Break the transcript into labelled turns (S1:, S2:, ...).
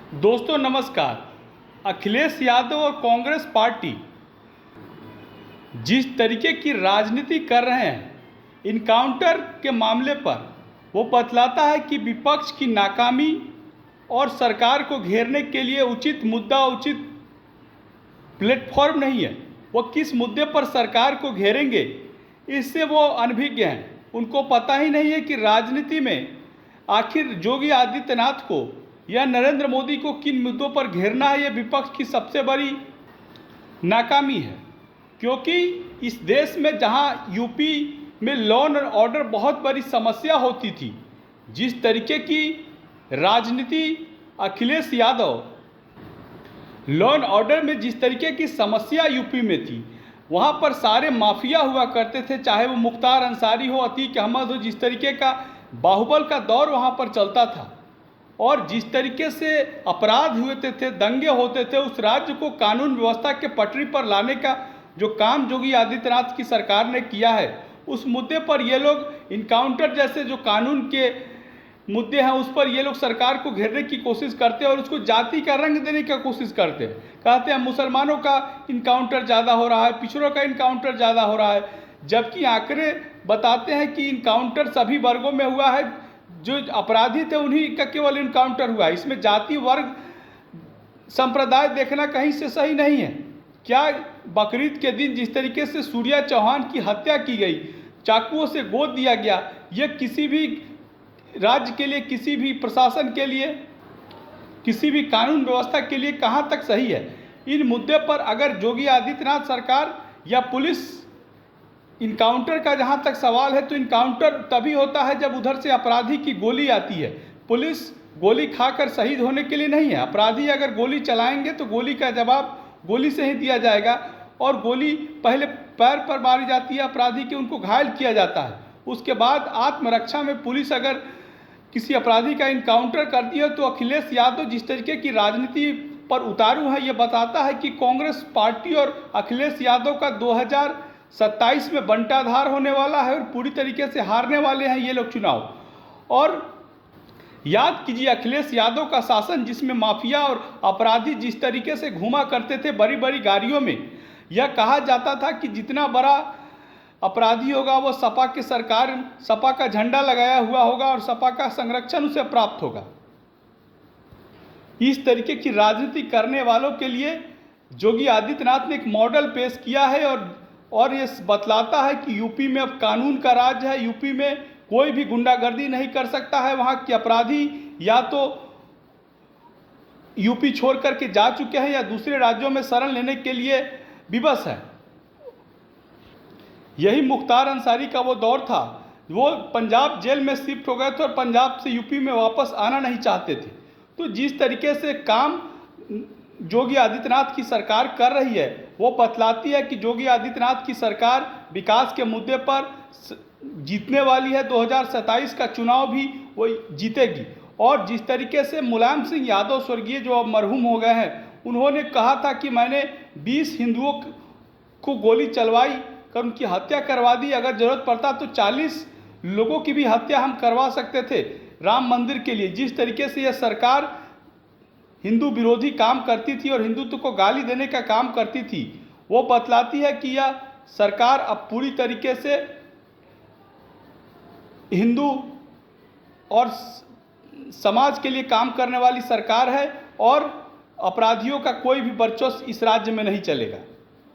S1: दोस्तों नमस्कार। अखिलेश यादव और कांग्रेस पार्टी जिस तरीके की राजनीति कर रहे हैं इनकाउंटर के मामले पर, वो बतलाता है कि विपक्ष की नाकामी और सरकार को घेरने के लिए उचित मुद्दा, उचित प्लेटफॉर्म नहीं है। वो किस मुद्दे पर सरकार को घेरेंगे इससे वो अनभिज्ञ हैं। उनको पता ही नहीं है कि राजनीति में आखिर योगी आदित्यनाथ को या नरेंद्र मोदी को किन मुद्दों पर घेरना है। ये विपक्ष की सबसे बड़ी नाकामी है, क्योंकि इस देश में जहां यूपी में लॉ एंड ऑर्डर बहुत बड़ी समस्या होती थी, जिस तरीके की राजनीति Akhilesh Yadav law and order में जिस तरीके की समस्या यूपी में थी, वहाँ पर सारे माफिया हुआ करते थे, चाहे वो मुख्तार अंसारी हो, अतीक अहमद हो। जिस तरीके का बाहुबल का दौर वहाँ पर चलता था और जिस तरीके से अपराध हुए थे, दंगे होते थे, उस राज्य को कानून व्यवस्था के पटरी पर लाने का जो काम योगी आदित्यनाथ की सरकार ने किया है, उस मुद्दे पर ये लोग इनकाउंटर जैसे जो कानून के मुद्दे हैं उस पर ये लोग सरकार को घेरने की कोशिश करते हैं और उसको जाति का रंग देने की कोशिश करते हैं। कहते हैं मुसलमानों का इनकाउंटर ज़्यादा हो रहा है, पिछड़ों का इनकाउंटर ज़्यादा हो रहा है, जबकि आंकड़े बताते हैं कि इनकाउंटर सभी वर्गों में हुआ है। जो अपराधी थे उन्हीं का केवल इनकाउंटर हुआ है। इसमें जाति, वर्ग, संप्रदाय देखना कहीं से सही नहीं है। क्या बकरीद के दिन जिस तरीके से सूर्या चौहान की हत्या की गई, चाकुओं से गोद दिया गया, ये किसी भी राज्य के लिए, किसी भी प्रशासन के लिए, किसी भी कानून व्यवस्था के लिए कहाँ तक सही है? इन मुद्दे पर अगर योगी आदित्यनाथ सरकार या पुलिस, इनकाउंटर का जहाँ तक सवाल है तो इनकाउंटर तभी होता है जब उधर से अपराधी की गोली आती है। पुलिस गोली खाकर शहीद होने के लिए नहीं है। अपराधी अगर गोली चलाएंगे तो गोली का जवाब गोली से ही दिया जाएगा और गोली पहले पैर पर मारी जाती है अपराधी के, उनको घायल किया जाता है। उसके बाद आत्मरक्षा में पुलिस अगर किसी अपराधी का इनकाउंटर करती है। तो अखिलेश यादव जिस तरीके की राजनीति पर उतारू है, ये बताता है कि कांग्रेस पार्टी और अखिलेश यादव का 2027 में बंटाधार होने वाला है और पूरी तरीके से हारने वाले हैं ये लोग चुनाव। और याद कीजिए अखिलेश यादव का शासन, जिसमें माफिया और अपराधी जिस तरीके से घूमा करते थे बड़ी बड़ी गाड़ियों में। यह कहा जाता था कि जितना बड़ा अपराधी होगा वो सपा की सरकार, सपा का झंडा लगाया हुआ होगा और सपा का संरक्षण उसे प्राप्त होगा। इस तरीके की राजनीति करने वालों के लिए योगी आदित्यनाथ ने एक मॉडल पेश किया है और ये बतलाता है कि यूपी में अब कानून का राज है। यूपी में कोई भी गुंडागर्दी नहीं कर सकता है। वहाँ के अपराधी या तो यूपी छोड़ करके जा चुके हैं या दूसरे राज्यों में शरण लेने के लिए विवश है। यही मुख्तार अंसारी का वो दौर था। वो पंजाब जेल में शिफ्ट हो गए थे और पंजाब से यूपी में वापस आना नहीं चाहते थे। तो जिस तरीके से काम योगी आदित्यनाथ की सरकार कर रही है, वो बतलाती है कि योगी आदित्यनाथ की सरकार विकास के मुद्दे पर जीतने वाली है। 2027 का चुनाव भी वो जीतेगी। और जिस तरीके से मुलायम सिंह यादव स्वर्गीय जो अब मरहूम हो गए हैं, उन्होंने कहा था कि मैंने 20 हिंदुओं को गोली चलवाई कर उनकी हत्या करवा दी, अगर जरूरत पड़ता तो 40 लोगों की भी हत्या हम करवा सकते थे राम मंदिर के लिए। जिस तरीके से यह सरकार हिंदू विरोधी काम करती थी और हिंदुत्व को गाली देने का काम करती थी, वो बतलाती है कि यह सरकार अब पूरी तरीके से हिंदू और समाज के लिए काम करने वाली सरकार है और अपराधियों का कोई भी वर्चस्व इस राज्य में नहीं चलेगा।